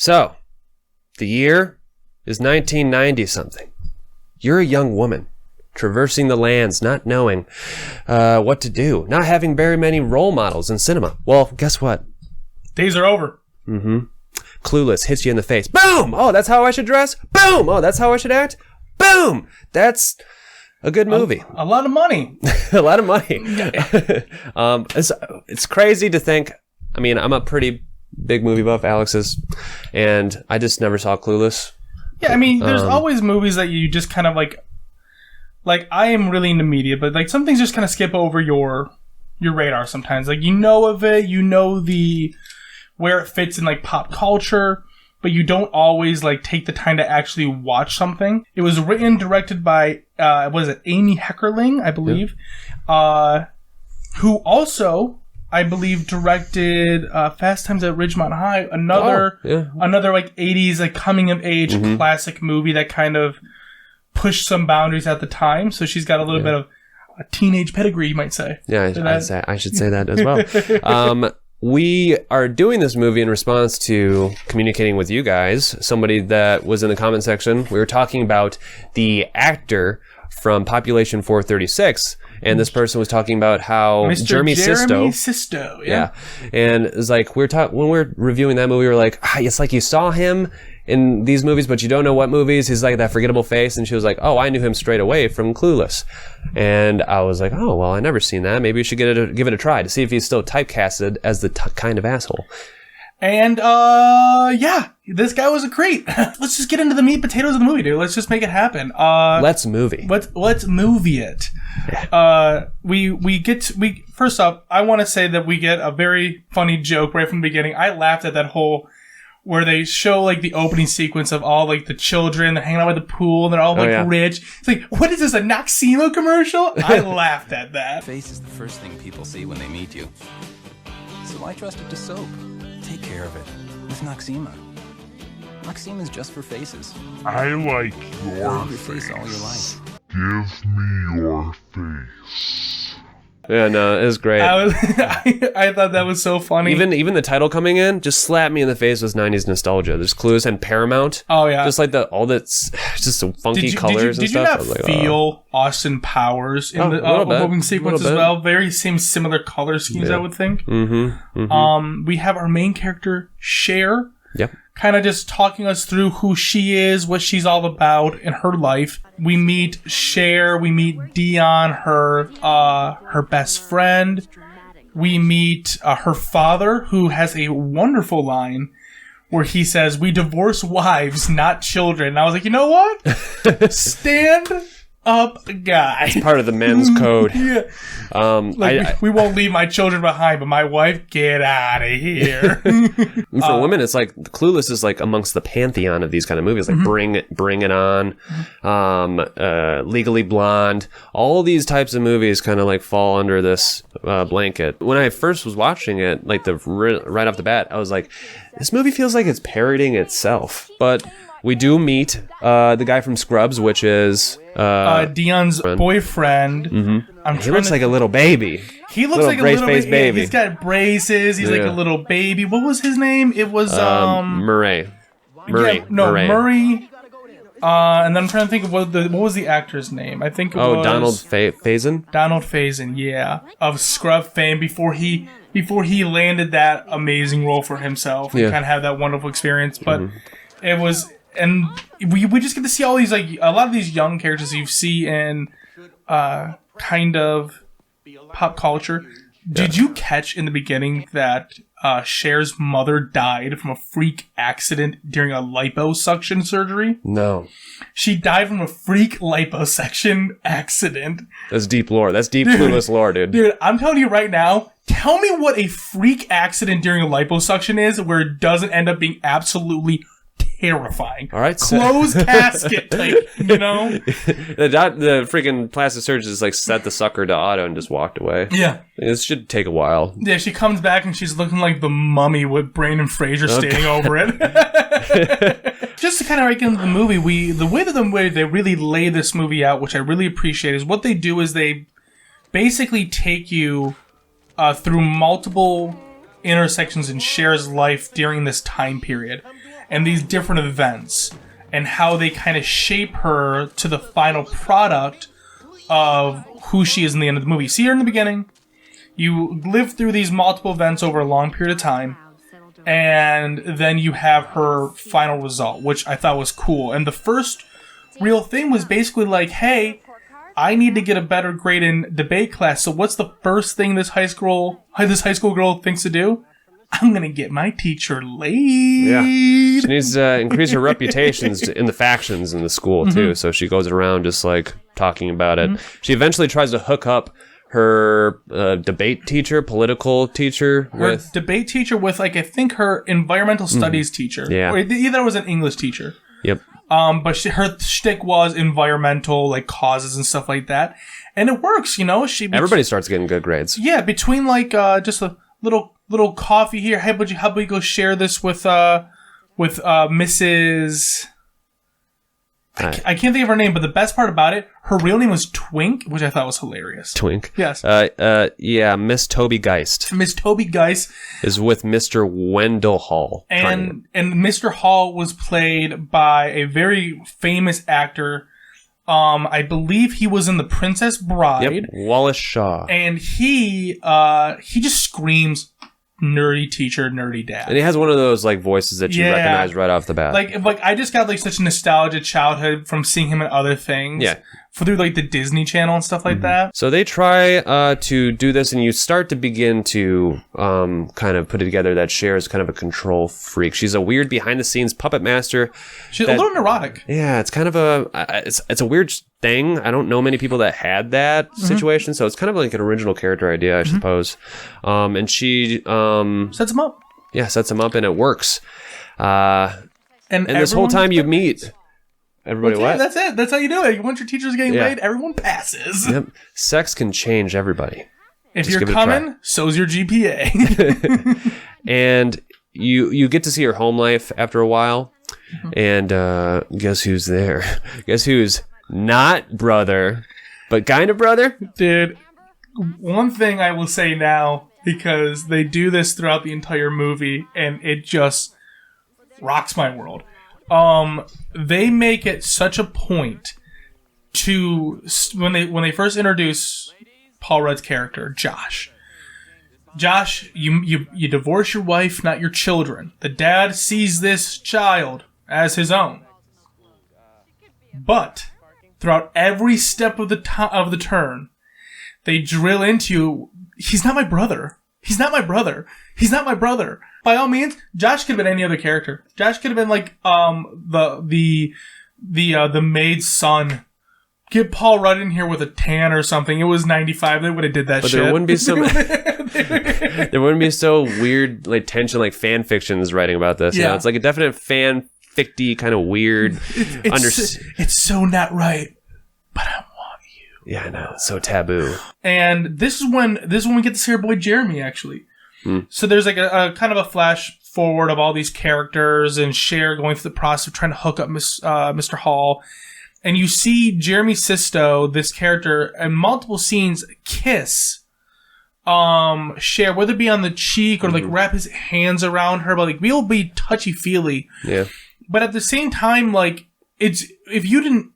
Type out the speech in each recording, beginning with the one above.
So, the year is 1990 something. You're a young woman, traversing the lands, not knowing what to do, not having very many role models in cinema. Well, guess what? Days are over. Mm-hmm. Clueless hits you in the face. Boom! Oh, that's how I should dress? Boom! Oh, that's how I should act? Boom! That's a good movie. A lot of money. A lot of money. It's crazy to think. I mean, I'm a pretty big movie buff, Alex is, and I just never saw Clueless. Yeah, I mean, there's always movies that you just kind of like I am really into media, but like some things just kind of skip over your radar sometimes. Like, you know of it, you know where it fits in like pop culture, but you don't always like take the time to actually watch something. It was written, directed by Amy Heckerling, I believe, who also, I believe, directed Fast Times at Ridgemont High, another like 80s like coming of age classic movie that kind of pushed some boundaries at the time. So she's got a little bit of a teenage pedigree, you might say. Yeah, I should say that as well. We are doing this movie in response to communicating with you guys. Somebody that was in the comment section, we were talking about the actor from Population 436, and this person was talking about how Mr. Jeremy Sisto, yeah, and it's like when we're reviewing that movie, we were like, it's like you saw him in these movies, but you don't know what movies. He's like that forgettable face, and she was like, oh, I knew him straight away from Clueless, and I was like, oh, well, I never seen that. Maybe we should give it a try to see if he's still typecasted as the kind of asshole. And, yeah, this guy was a creep. Let's just get into the meat and potatoes of the movie, dude. Let's just make it happen. Let's movie. Let's movie it. Yeah. First off, I want to say that we get a very funny joke right from the beginning. I laughed at that whole, where they show, like, the opening sequence of all, like, the children, they're hanging out by the pool, and they're all, like, rich. It's like, what is this, a Noxemo commercial? I laughed at that. Face is the first thing people see when they meet you. So why trust it to soap? Take care of it with Noxema. Noxema is just for faces. I like your face all your life. Give me your face. Yeah, no, it was great. I thought that was so funny. Even the title coming in just slapped me in the face with 90s nostalgia. There's Clueless and Paramount. Oh yeah, just like all that's just some funky colors and stuff. Did you not feel Austin Powers in the moving sequence as well? Very similar color schemes, I would think. We have our main character Cher. Yep. Kind of just talking us through who she is, what she's all about in her life. We meet Cher, we meet Dion, her best friend. We meet her father, who has a wonderful line where he says, "We divorce wives, not children." And I was like, you know what? Stand up, guy. It's part of the men's code. Yeah. We won't leave my children behind, but my wife, get out of here. For women, it's like Clueless is like amongst the pantheon of these kind of movies, like Bring It On, Legally Blonde. All these types of movies kind of like fall under this blanket. When I first was watching it, like right off the bat, I was like, this movie feels like it's parodying itself. But we do meet the guy from Scrubs, which is Dion's boyfriend. He looks like a little baby. He looks like a little baby. baby. He's got braces. He's like a little baby. What was his name? It was Murray. Murray. And then I'm trying to think of what was the actor's name. I think it was Donald Faison. Donald Faison, yeah, of Scrub fame before he landed that amazing role for himself and kind of had that wonderful experience. But it was. And we just get to see all these, like, a lot of these young characters you see in kind of pop culture. Did you catch in the beginning that Cher's mother died from a freak accident during a liposuction surgery? No. She died from a freak liposuction accident. That's deep lore. That's deep Clueless lore, dude. Dude, I'm telling you right now, tell me what a freak accident during a liposuction is where it doesn't end up being absolutely terrifying. All right, closed casket type, you know. The freaking plastic surgeon just like set the sucker to auto and just walked away. Yeah, this should take a while. Yeah, she comes back and she's looking like the mummy with Brandon Fraser standing over it. Just to kind of break into the movie, the way they really lay this movie out, which I really appreciate, is what they do is they basically take you through multiple intersections in Cher's life during this time period. and these different events and how they kind of shape her to the final product of who she is in the end of the movie. You see her in the beginning. You live through these multiple events over a long period of time. And then you have her final result, which I thought was cool. And the first real thing was basically like, hey, I need to get a better grade in debate class. So what's the first thing this high school girl thinks to do? I'm going to get my teacher laid. Yeah. She needs to increase her reputations in the factions in the school, too. So she goes around just, like, talking about it. She eventually tries to hook up her debate teacher, political teacher. Her debate teacher with, like, I think her environmental studies teacher. Yeah. Or either it was an English teacher. Yep. But her shtick was environmental, like, causes and stuff like that. And it works, you know? Everybody starts getting good grades. Yeah, between, like, just a little coffee here. Hey, how about you go share this with Mrs. I can't think of her name, but the best part about it, her real name was Twink, which I thought was hilarious. Twink. Yes. Yeah, Miss Toby Geist. Miss Toby Geist is with Mr. Wendell Hall. And Mr. Hall was played by a very famous actor. I believe he was in The Princess Bride. Yep, Wallace Shaw. And he just screams nerdy teacher, nerdy dad. And he has one of those like voices that you recognize right off the bat. Like I just got like such nostalgia childhood from seeing him in other things. Yeah. Through like the Disney Channel and stuff like that. So they try to do this, and you start to begin to kind of put it together that Cher is kind of a control freak. She's a weird behind-the-scenes puppet master. She's a little neurotic. Yeah, it's kind of it's a weird thing. I don't know many people that had that situation, so it's kind of like an original character idea, I suppose. And she sets him up. Yeah, sets him up, and it works. And and this whole time you meet. Everybody what? That's it. That's how you do it. Once your teacher's getting laid, everyone passes. Yep. Sex can change everybody. If you're coming, so's your GPA. And you get to see her home life after a while. And guess who's there? Guess who's not brother, but kind of brother? Dude, one thing I will say now, because they do this throughout the entire movie, and it just rocks my world. They make it such a point to when they first introduce Paul Rudd's character, Josh. Josh, you divorce your wife, not your children. The dad sees this child as his own. But throughout every step of the turn, they drill into, he's not my brother. He's not my brother. He's not my brother. By all means, Josh could have been any other character. Josh could have been like the maid's son. Get Paul Rudd in here with a tan or something. It was 95. They would have did that shit. There wouldn't be so there wouldn't be so weird like tension like fan fictions writing about this. Yeah. You know? It's like a definite fan ficty kind of weird. It's so not right, but I want you. Yeah, I know. It's so taboo. And this is when we get to see our boy Jeremy actually. So there's like a kind of a flash forward of all these characters and Cher going through the process of trying to hook up Mr. Hall. And you see Jeremy Sisto, this character, in multiple scenes kiss Cher, whether it be on the cheek or like wrap his hands around her, but like we'll be touchy-feely. Yeah. But at the same time, like it's if you didn't.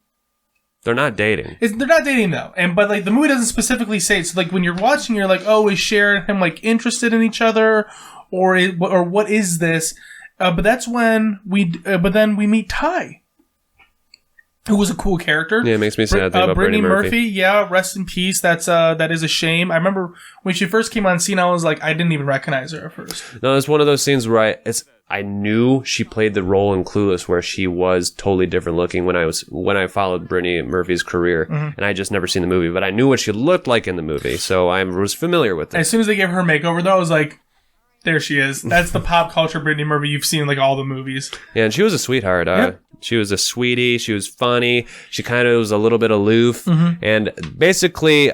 They're not dating. They're not dating though, but like the movie doesn't specifically say it. So like when you're watching, you're like, oh, is Cher and him like interested in each other, or what is this? But that's when but then we meet Ty, who was a cool character. Yeah, it makes me sad. About Brittany Murphy. Yeah, rest in peace. That is a shame. I remember when she first came on scene, I was like, I didn't even recognize her at first. No, it's one of those scenes where I knew she played the role in Clueless where she was totally different looking when I followed Brittany Murphy's career, and I just never seen the movie, but I knew what she looked like in the movie, so I was familiar with it. As soon as they gave her a makeover, though, I was like, there she is. That's the pop culture Brittany Murphy you've seen in like all the movies. Yeah, and she was a sweetheart. Yep. She was a sweetie. She was funny. She kind of was a little bit aloof, and basically,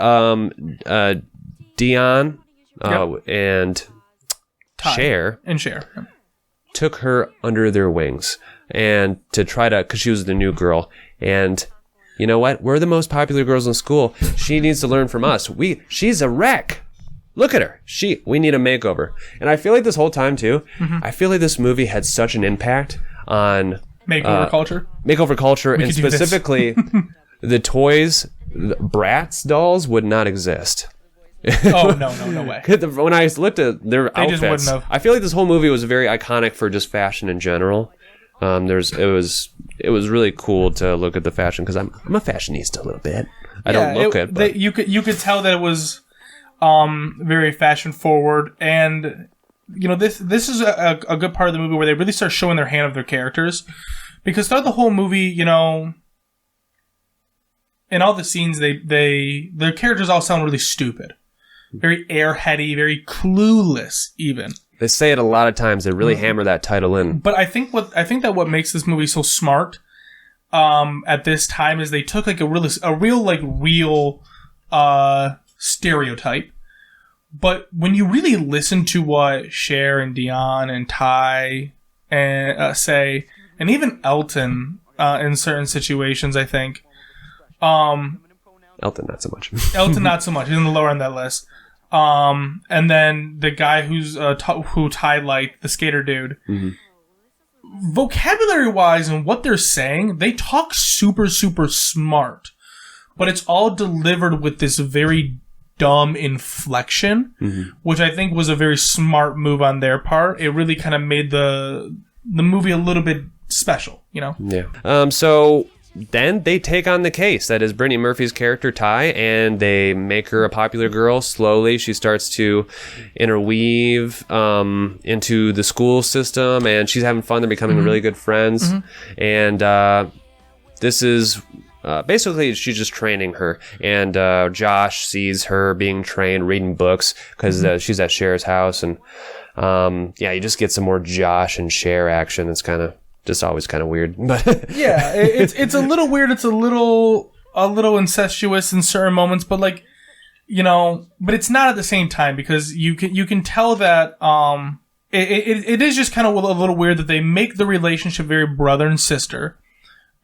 Dion and Ty. Cher took her under their wings and to try to, because she was the new girl, and you know what? We're the most popular girls in school. She needs to learn from us. She's a wreck. Look at her. We need a makeover. And I feel like this whole time too, I feel like this movie had such an impact on Makeover culture. makeover culture, and could do this. specifically the toys, the Bratz dolls would not exist. Oh no way. When I looked at their They just outfits, wouldn't have. I feel like this whole movie was very iconic for just fashion in general. It was really cool to look at the fashion because I'm a fashionista a little bit. I don't look it, but you could tell that it was very fashion forward, and this is a good part of the movie where they really start showing their hand of their characters, because throughout the whole movie, in all the scenes, their characters all sound really stupid, very airheady, very clueless, even. they say it a lot of times. They really hammer that title in. But I think that what makes this movie so smart at this time is they took like a real stereotype. But when you really listen to what Cher and Dion and Ty say, and even Elton in certain situations, I think. Elton, not so much. Elton, not so much. He's on the lower end of that list. And then the guy who Ty liked, the skater dude. Mm-hmm. Vocabulary-wise and what they're saying, they talk super, super smart. But it's all delivered with this very dumb inflection, which I think was a very smart move on their part. It really kind of made the movie a little bit special, Yeah. So then they take on the case that is Brittany Murphy's character Ty, and they make her a popular girl. Slowly she starts to interweave into the school system, and she's having fun. They're becoming really good friends. And this is basically she's just training her, and Josh sees her being trained, reading books, because she's at Cher's house. And you just get some more Josh and Cher action. It's kind of just always kind of weird, but yeah, it's a little weird. It's a little incestuous in certain moments, but but it's not at the same time, because you can tell that it is just kind of a little weird that they make the relationship very brother and sister,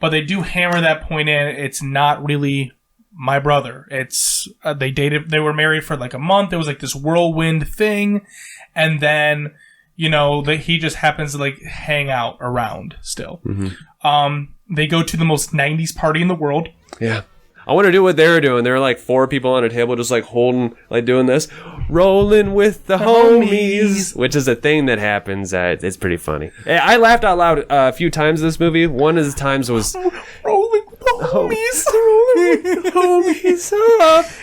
but they do hammer that point in. It's not really my brother. It's they dated. They were married for like a month. It was like this whirlwind thing, and then that he just happens to like hang out around still. They go to the most 90s party in the world. Yeah. I want to do what they were doing. There were like 4 people on a table just like holding, like doing this, rolling with the homies, which is a thing that happens. It's pretty funny. I laughed out loud a few times in this movie. One of the times was rolling with the homies. Rolling with the homies.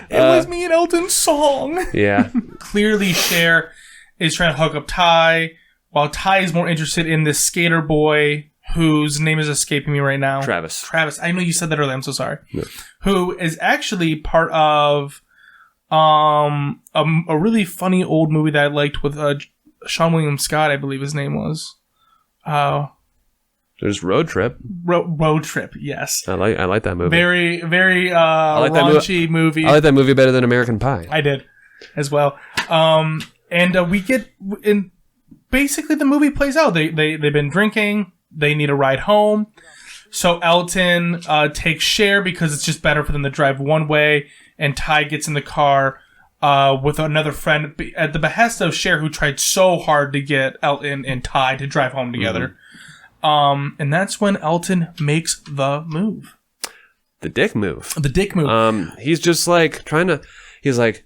It was me and Elton's song. Yeah. Clearly Cher is trying to hook up Ty, while Ty is more interested in this skater boy whose name is escaping me right now. Travis. I know you said that earlier. I'm so sorry. Yeah. Who is actually part of a really funny old movie that I liked with Sean William Scott, I believe his name was. There's Road Trip. Road Trip, yes. I like that movie. Very, very raunchy movie. I like that movie better than American Pie. I did as well. And we get in. Basically, the movie plays out. They've been drinking. They need a ride home. So Elton takes Cher because it's just better for them to drive one way. And Ty gets in the car with another friend at the behest of Cher, who tried so hard to get Elton and Ty to drive home together. And that's when Elton makes the move. The dick move. The dick move. He's just like he's like,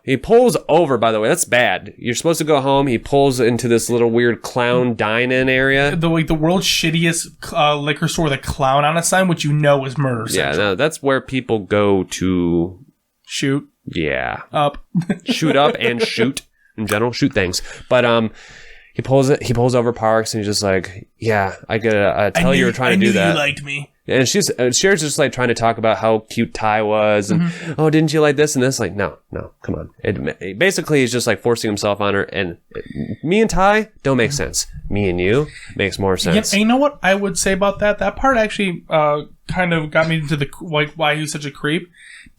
he pulls over, by the way. That's bad. You're supposed to go home. He pulls into this little weird clown dine-in area. The world's shittiest liquor store with a clown on a sign, which is murder central. Yeah, no, that's where people go to shoot. Yeah. Up. Shoot up and shoot in general. Shoot things. But he pulls over, parks, and he's just like, yeah, I gotta tell you were trying to do that. I knew you liked me. And Cher's just like trying to talk about how cute Ty was, and oh, didn't you like this and this? Like, no, come on. It basically is just like forcing himself on her, and me and Ty don't make sense. Me and you makes more sense. Yeah, and you know what I would say about that? That part actually kind of got me into why he was such a creep.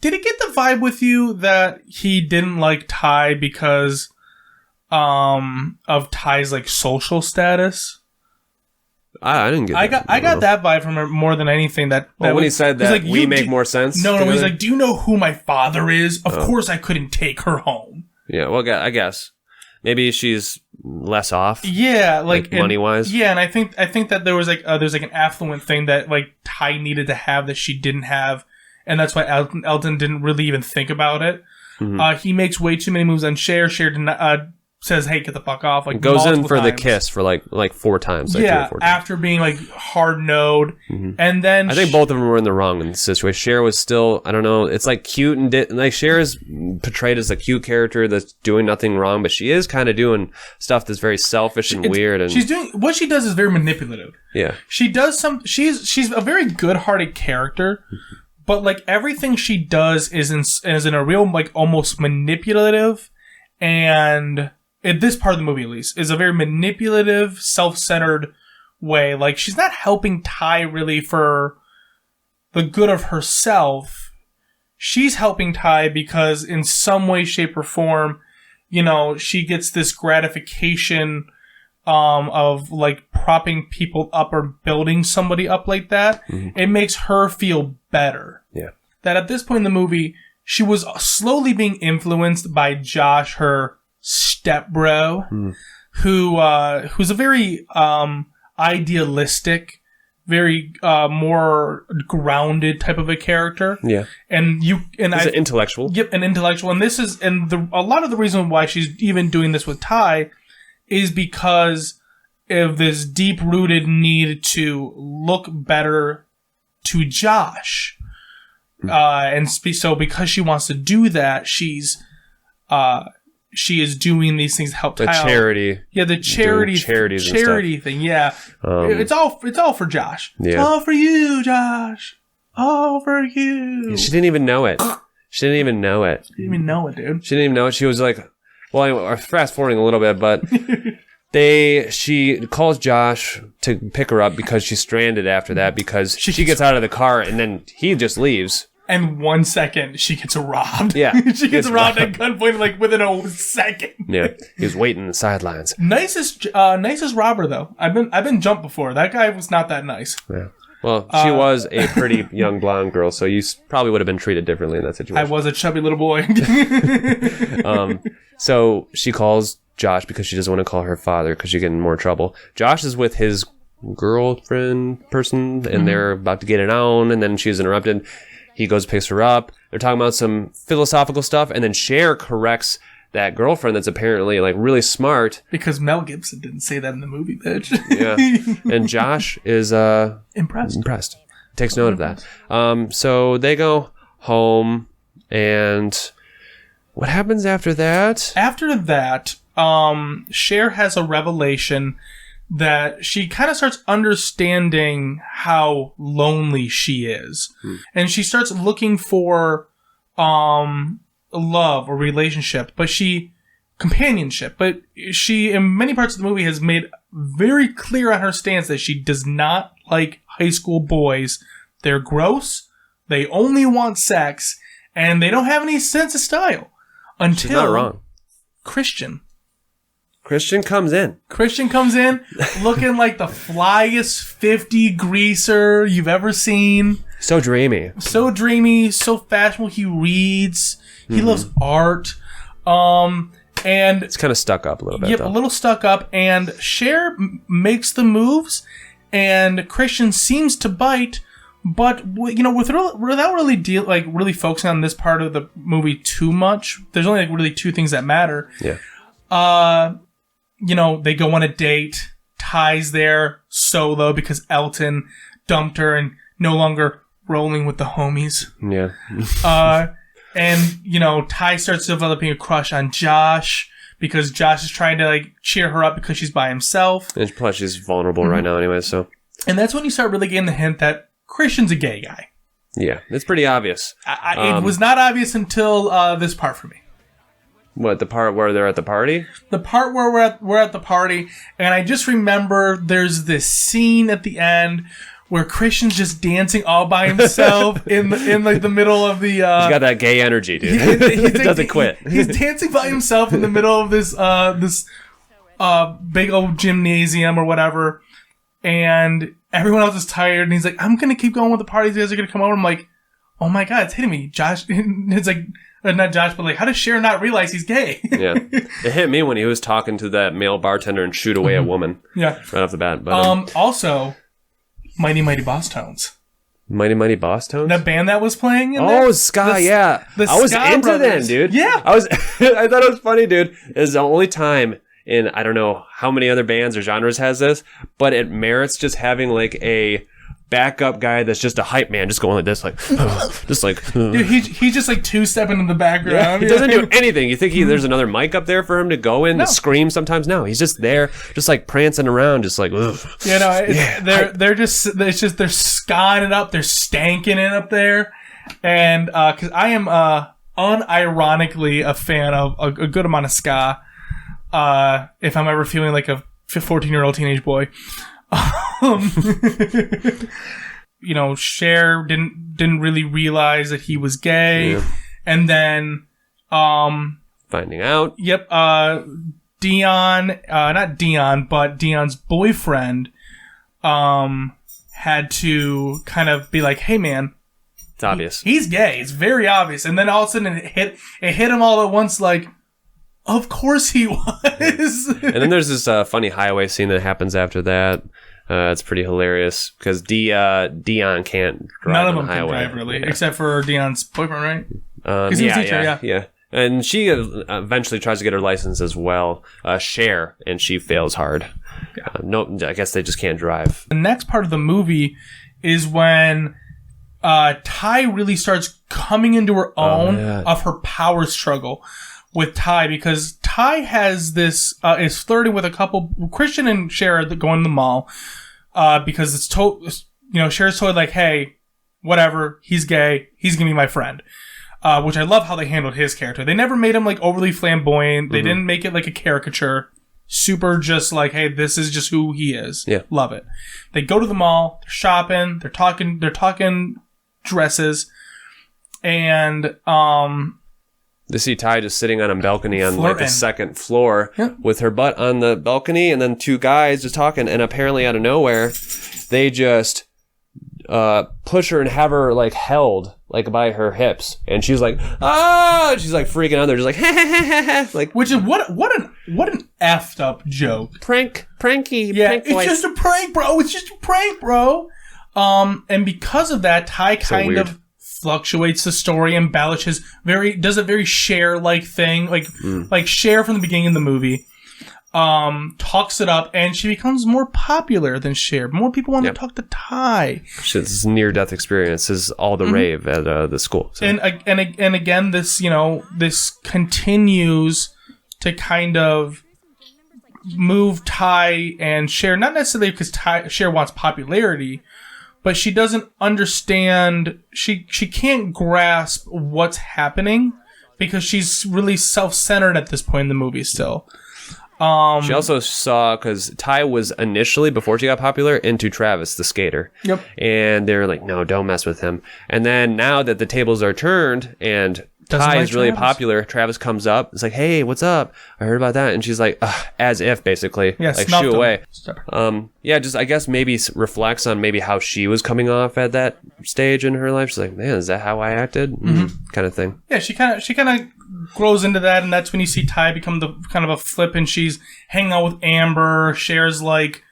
Did it get the vibe with you that he didn't like Ty because of Ty's like social status? I didn't get that. I got that vibe from her more than anything. When he said that, like, we make more sense. No, he's like, do you know who my father is? Of course I couldn't take her home. Yeah, well, I guess. Maybe she's less off. Yeah, money wise. Yeah, and I think that there was there's like an affluent thing that like Ty needed to have that she didn't have, and that's why Elton didn't really even think about it. He makes way too many moves on Cher. Cher did not, says, "Hey, get the fuck off!" Like goes in for times. the kiss for like 4 times. Like 3 or 4 times. After being like hard node, and then I think both of them were in the wrong in this situation. Cher was still, I don't know, it's like cute and like Cher is portrayed as a cute character that's doing nothing wrong, but she is kind of doing stuff that's very selfish and weird. And she's doing what she does is very manipulative. Yeah, she does she's a very good-hearted character. But like everything she does is in a real like almost manipulative, and in this part of the movie at least is a very manipulative, self-centered way. Like she's not helping Ty really for the good of herself. She's helping Ty because in some way, shape, or form, you know, she gets this gratification of like propping people up or building somebody up like that. It makes her feel better. Yeah. That at this point in the movie, she was slowly being influenced by Josh, her stepbro, who's a very idealistic, very more grounded type of a character. Yeah. And he's an intellectual. Yep, an intellectual. And this is a lot of the reason why she's even doing this with Ty is because of this deep-rooted need to look better to Josh. So because she wants to do that, she is doing these things to help the Ty out. Charity. Yeah, the charity thing. Yeah, it's all for Josh. Yeah. It's all for you, Josh. All for you. She didn't even know it. She didn't even know it. She didn't even know it, dude. She didn't even know it. She was like, well, I'm fast forwarding a little bit, but she calls Josh to pick her up because she's stranded after that because she gets out of the car and then he just leaves. And 1 second, she gets robbed. Yeah. She gets robbed at gunpoint like within a second. Yeah. He was waiting in the sidelines. Nicest robber though. I've been jumped before. That guy was not that nice. Yeah. Well, she was a pretty young blonde girl, so you probably would have been treated differently in that situation. I was a chubby little boy. So she calls Josh because she doesn't want to call her father because she's getting in more trouble. Josh is with his girlfriend person, and they're about to get it on, and then she's interrupted. He goes, picks her up. They're talking about some philosophical stuff, and then Cher corrects that girlfriend that's apparently like really smart. Because Mel Gibson didn't say that in the movie, bitch. Yeah. And Josh is impressed. Takes note of that. So they go home, and what happens after that? After that, Cher has a revelation that she kind of starts understanding how lonely she is. And she starts looking for love or relationship, companionship. But she, in many parts of the movie, has made very clear on her stance that she does not like high school boys. They're gross, they only want sex, and they don't have any sense of style. Until she's not wrong. Christian comes in looking like the flyest 50 greaser you've ever seen. So dreamy, so fashionable. He reads. He loves art. And it's kind of stuck up a little bit. Yep, a little stuck up. And Cher makes the moves, and Christian seems to bite. But you know, without really really focusing on this part of the movie too much, there's only like really 2 things that matter. Yeah. You know, they go on a date. Ty's there solo because Elton dumped her and no longer rolling with the homies. Yeah. And you know, Ty starts developing a crush on Josh because Josh is trying to like cheer her up because she's by himself. And plus, she's vulnerable right now, anyway. So. And that's when you start really getting the hint that Christian's a gay guy. Yeah, it's pretty obvious. It was not obvious until this part for me. What, the part where they're at the party? The part where we're at the party, and I just remember there's this scene at the end where Christian's just dancing all by himself in like the middle of the. He's got that gay energy, dude. He doesn't quit. He's dancing by himself in the middle of this big old gymnasium or whatever, and everyone else is tired, and he's like, "I'm gonna keep going with the parties. You guys are gonna come over." I'm like, "Oh my god, it's hitting me, Josh!" It's like, not Josh, but like, how does Cher not realize he's gay? Yeah. It hit me when he was talking to that male bartender and shoot away a woman. Yeah. Right off the bat. But, also, Mighty Mighty Boss Tones. Mighty Mighty Boss Tones? The band that was playing in there? Oh, ska, yeah. I was Ska into Brothers. them, dude. Yeah. I thought it was funny, dude. It's the only time in, I don't know how many other bands or genres has this, but it merits just having like a backup guy that's just a hype man, just going like this, like, just like. Dude, he's just like two-stepping in the background. Yeah, he doesn't do anything. You think there's another mic up there for him to go in and scream sometimes? No, he's just there, just like prancing around, just like, ugh. You know, they're just they're skying it up, they're stanking it up there, and because I am unironically a fan of a good amount of ska. If I'm ever feeling like a 14-year-old teenage boy. You know, Cher didn't really realize that he was gay, and then finding out. Yep, Dion, not Dion, but Dion's boyfriend, had to kind of be like, "Hey, man, it's obvious. He's gay. It's very obvious." And then all of a sudden, it hit him all at once, like. Of course he was. And then there's this funny highway scene that happens after that. It's pretty hilarious because Dion can't drive None of on them the highway. can drive, really, except for Dion's boyfriend, right? He's a teacher, yeah. And she eventually tries to get her license as well, Cher, and she fails hard. Yeah. No, I guess they just can't drive. The next part of the movie is when Ty really starts coming into her own of her power struggle with Ty, because Ty has this is flirting with a couple. Christian and Cher going to the mall because it's Cher's totally like, hey, whatever, he's gay, he's gonna be my friend, which I love how they handled his character. They never made him like overly flamboyant. They didn't make it like a caricature. Super just like, hey, this is just who he is. Yeah, love it. They go to the mall, they're shopping, they're talking dresses, and they see Ty just sitting on a balcony on like the second floor Yep. with her butt on the balcony, and then two guys just talking, and apparently out of nowhere, they just push her and have her like held like by her hips, and she's like, ah, she's like freaking out. They're just like, like, which is what an effed up joke. Pranky, yeah, prank it's voice. just a prank, bro. It's just a prank, bro. And because of that, Ty kind of fluctuates the story, embellishes does a very Cher-like thing, like Cher from the beginning of the movie, talks it up, and she becomes more popular than Cher. More people want to talk to Ty. This near-death experience is all the rave at the school. So. And again, this this continues to kind of move Ty and Cher, not necessarily because Cher wants popularity, but she doesn't understand, she can't grasp what's happening because she's really self-centered at this point in the movie still. She also saw, because Ty was initially, before she got popular, into Travis, the skater. Yep. And they were like, no, don't mess with him. And then now that the tables are turned and Ty is really popular, Travis comes up. It's like, hey, what's up? I heard about that. And she's like, as if, basically. Yeah, like, shoo away. Just, I guess, maybe reflects on maybe how she was coming off at that stage in her life. She's like, man, is that how I acted? Kind of thing. Yeah, she kind of grows into that, and that's when you see Ty become the kind of a flip, and she's hanging out with Amber. Cher's like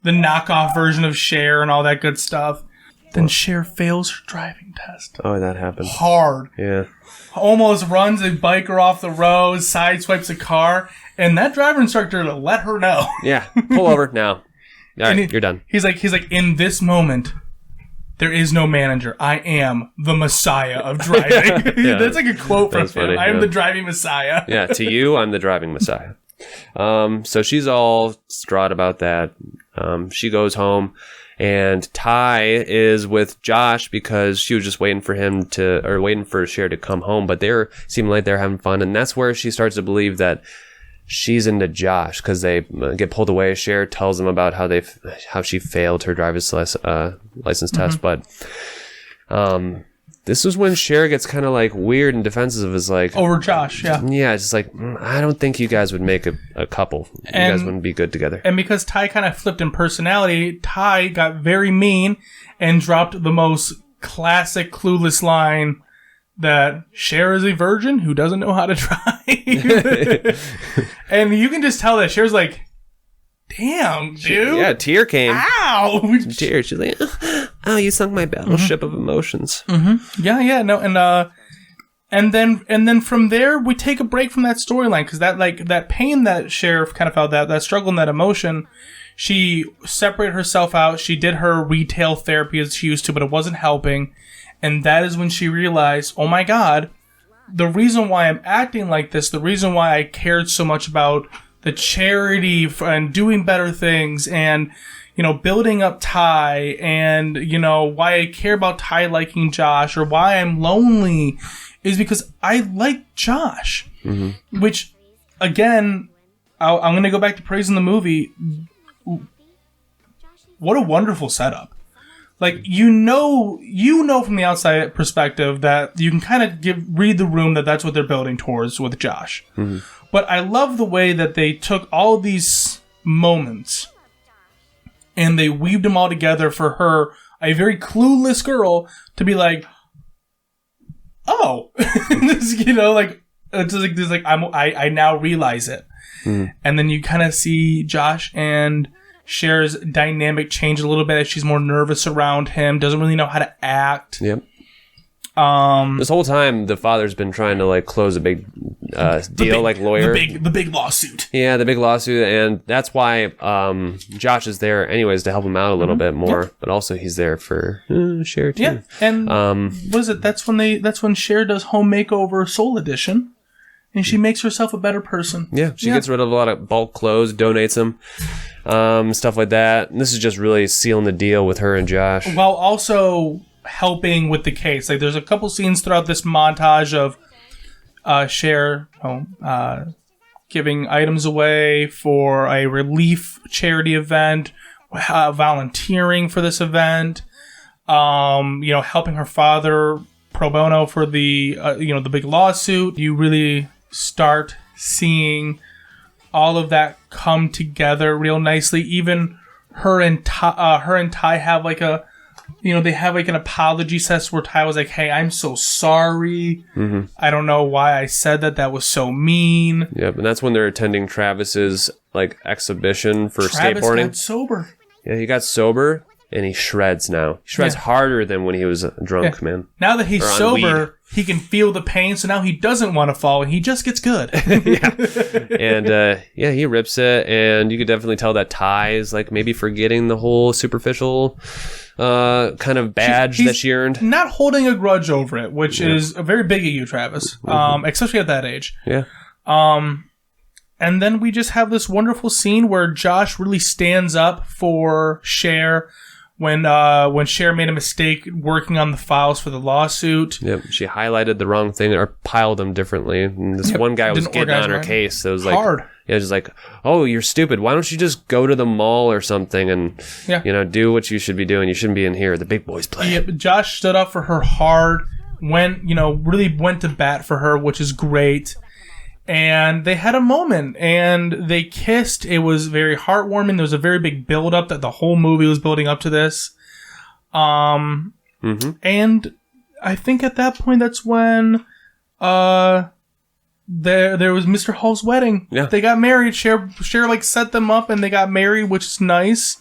the knockoff version of Cher and all that good stuff. Then Cher fails her driving test. Oh, that happened. Hard. Yeah. Almost runs a biker off the road, sideswipes a car, and that driver instructor let her know. Yeah, pull over now. All right, you're done. He's like, in this moment, there is no manager. I am the messiah of driving. That's like a quote from him. Funny, I am the driving messiah. Yeah, to you, I'm the driving messiah. So she's all distraught about that. She goes home, and Ty is with Josh because she was just waiting for Cher to come home, but seem like they're having fun, and that's where she starts to believe that she's into Josh, because they get pulled away. Cher tells them about how she failed her driver's license test, but this is when Cher gets kind of like weird and defensive, is like over Josh. Yeah, it's just like, I don't think you guys would make a couple. You guys wouldn't be good together. And because Ty kind of flipped in personality, Ty got very mean and dropped the most classic Clueless line that Cher is a virgin who doesn't know how to drive. And you can just tell that Cher's like, damn, dude. Yeah, tear came. Ow! Tear. She's like, oh, you sunk my battleship of emotions. Mm-hmm. Yeah, no, and then from there we take a break from that storyline because that pain that Cher kind of felt, that struggle and that emotion, she separated herself out. She did her retail therapy as she used to, but it wasn't helping. And that is when she realized, oh my God, the reason why I'm acting like this, the reason why I cared so much about the charity and doing better things and, building up Ty and, why I care about Ty liking Josh or why I'm lonely is because I like Josh. Mm-hmm. Which, again, I'm going to go back to praising the movie. What a wonderful setup. Like, you know from the outside perspective that you can kind of read the room that's what they're building towards with Josh. Mm-hmm. But I love the way that they took all of these moments and they weaved them all together for her, a very clueless girl, to be like, oh, I now realize it. Mm-hmm. And then you kind of see Josh and Cher's dynamic change a little bit as she's more nervous around him, doesn't really know how to act. Yep. This whole time, the father's been trying to close a big deal, lawyer. The big lawsuit. Yeah, the big lawsuit, and that's why Josh is there anyways to help him out a little bit more. Yep. But also he's there for Cher too. Yeah, and what is it? That's when Cher does Home Makeover Soul Edition, and she makes herself a better person. Yeah, she gets rid of a lot of bulk clothes, donates them. Stuff like that. And this is just really sealing the deal with her and Josh. While also helping with the case. There's a couple scenes throughout this montage of Cher giving items away for a relief charity event, volunteering for this event, helping her father pro bono for the the big lawsuit. You really start seeing all of that come together real nicely. Even her and Ty have they have an apology session where Ty was like, "Hey, I'm so sorry. Mm-hmm. I don't know why I said that. That was so mean." Yep, and that's when they're attending Travis's exhibition for skateboarding. Travis got sober. Yeah, he got sober and he shreds now. He shreds harder than when he was drunk, man. Now that he's sober, he can feel the pain, so now he doesn't want to fall, and he just gets good. Yeah. And, he rips it, and you could definitely tell that Ty is, maybe forgetting the whole superficial kind of badge that she earned. Not holding a grudge over it, which is very big of you, Travis, especially at that age. Yeah. And then we just have this wonderful scene where Josh really stands up for Cher when Cher made a mistake working on the files for the lawsuit. Yep, she highlighted the wrong thing or piled them differently. And this one guy was getting on her case. So it was hard. Yeah, just oh, you're stupid. Why don't you just go to the mall or something and do what you should be doing? You shouldn't be in here. The big boys play. Yeah, Josh stood up for her hard. Really went to bat for her, which is great. And they had a moment, and they kissed. It was very heartwarming. There was a very big build-up that the whole movie was building up to this. And I think at that point, that's when there was Mr. Hall's wedding. Yeah. They got married. Cher set them up, and they got married, which is nice.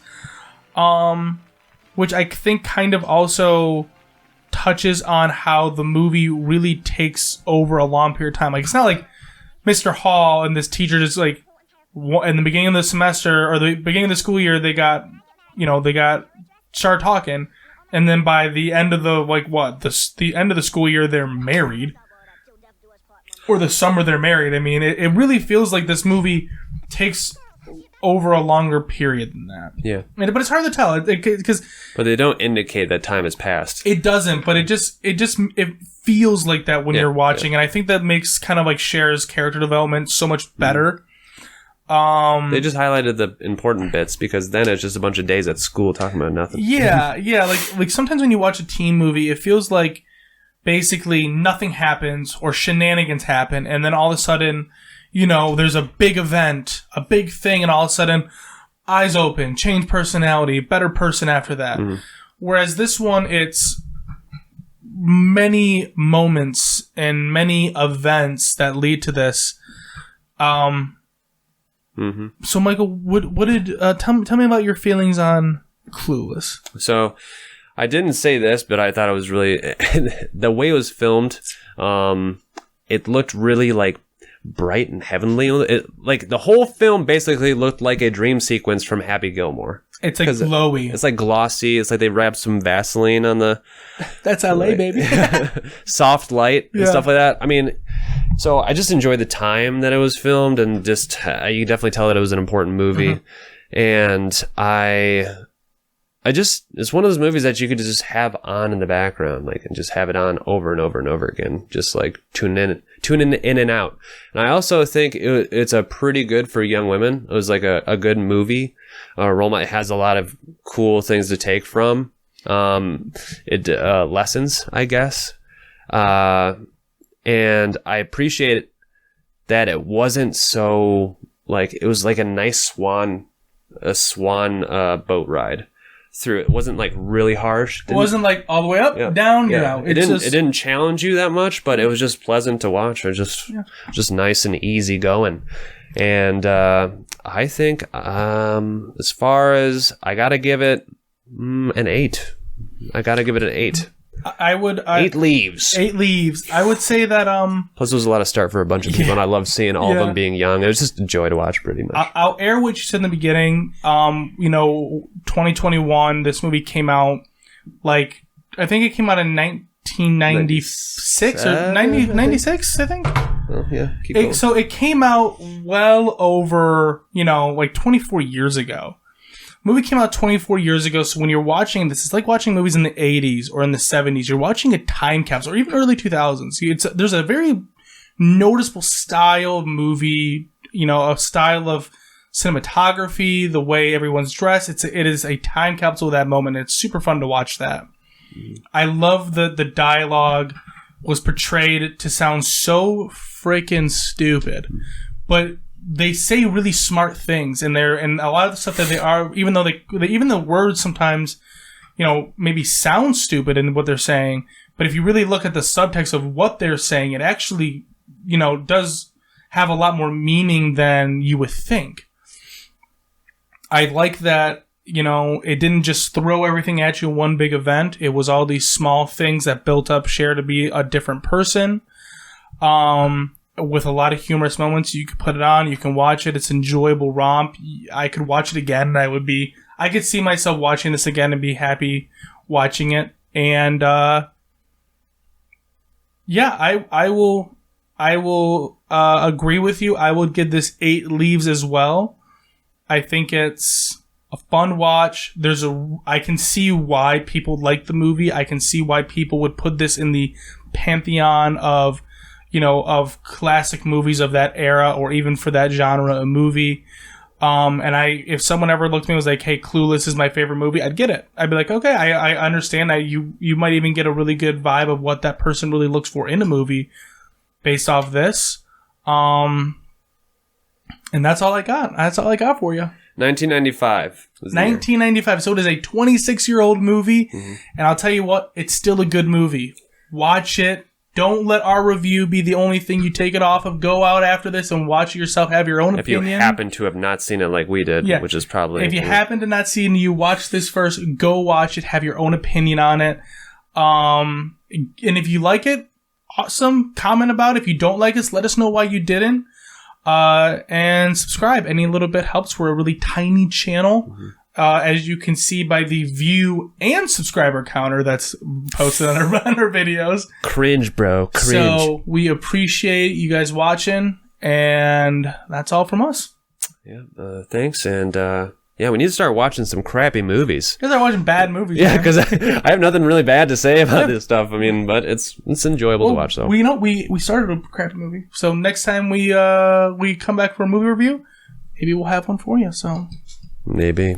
Which I think kind of also touches on how the movie really takes over a long period of time. It's not like Mr. Hall and this teacher just in the beginning of the semester or the beginning of the school year, they started talking, and then by the end of the end of the school year, they're married, or the summer they're married. I mean, it really feels like this movie takes over a longer period than that. Yeah. But it's hard to tell because. But they don't indicate that time has passed. It doesn't, but it feels like that when you're watching, and I think that makes kind of Cher's character development so much better. They just highlighted the important bits because then it's just a bunch of days at school talking about nothing. Yeah. Like sometimes when you watch a teen movie, it feels like basically nothing happens or shenanigans happen, and then all of a sudden, there's a big event, a big thing, and all of a sudden, eyes open, change personality, better person after that. Mm-hmm. Whereas this one, it's many moments and many events that lead to this. So, Michael, what did tell me about your feelings on Clueless? So, I didn't say this, but I thought it was really the way it was filmed. It looked really like bright and heavenly. Like the whole film basically looked like a dream sequence from Happy Gilmore. It's like glowy. It's like glossy. It's like they wrapped some Vaseline on the. That's LA, baby. Soft light and stuff like that. I mean, so I just enjoyed the time that it was filmed, and just you can definitely tell that it was an important movie. And it's one of those movies that you could just have on in the background, like, and just have it on over and over and over again, just like tune in and out. And I also think it's a pretty good for young women. It was like a good movie. Role model has a lot of cool things to take from. Lessons, I guess. And I appreciate that it wasn't so like, it was like a nice swan boat ride through. It wasn't like really harsh. It wasn't like all the way up, down, you know. It didn't challenge you that much, but it was just pleasant to watch. It was just nice and easy going. And I think as far as I gotta give it an 8. I gotta give it an 8. 8 leaves. 8 leaves. I would say that plus it was a lot of start for a bunch of people, and I love seeing all of them being young. It was just a joy to watch, pretty much. I'll air what you said in the beginning. 2021, this movie came out, like, I think it came out in 1996 or 96, I think. Oh, yeah. Keep going. So it came out well over, like 24 years ago. Movie came out 24 years ago, so when you're watching this, it's like watching movies in the 80s or in the 70s. You're watching a time capsule, or even early 2000s. There's a very noticeable style of movie, a style of cinematography, the way everyone's dressed. It is a time capsule of that moment. It's super fun to watch that. I love the dialogue was portrayed to sound so freaking stupid, but they say really smart things in there, and a lot of the stuff that they are, even though even the words sometimes, maybe sound stupid in what they're saying, but if you really look at the subtext of what they're saying, it actually, does have a lot more meaning than you would think. I like that, it didn't just throw everything at you in one big event. It was all these small things that built up Cher to be a different person. With a lot of humorous moments. You could put it on, you can watch it. It's an enjoyable romp. I could watch it again, and I could see myself watching this again and be happy watching it. And I will agree with you. I will give this 8 leaves as well. I think it's a fun watch. I can see why people like the movie. I can see why people would put this in the pantheon of classic movies of that era, or even for that genre of movie. If someone ever looked at me and was like, hey, Clueless is my favorite movie, I'd get it. I'd be like, okay, I understand. You might even get a really good vibe of what that person really looks for in a movie based off this. And that's all I got. That's all I got for you. 1995. 1995. So it is a 26-year-old movie. And I'll tell you what, it's still a good movie. Watch it. Don't let our review be the only thing you take it off of. Go out after this and watch it yourself. Have your own opinion. If you happen to have not seen it like we did, which is probably... If you happen to not see it and you watch this first, go watch it. Have your own opinion on it. And if you like it, awesome. Comment about it. If you don't like us, let us know why you didn't. And subscribe. Any little bit helps. We're a really tiny channel. As you can see by the view and subscriber counter that's posted on our videos. Cringe, bro. Cringe. So we appreciate you guys watching, and that's all from us. Yeah, thanks. And we need to start watching some crappy movies. Because I'm watching bad movies. Yeah, because I have nothing really bad to say about this stuff. I mean, but it's enjoyable to watch, though. We started a crappy movie. So next time we come back for a movie review, maybe we'll have one for you. So maybe.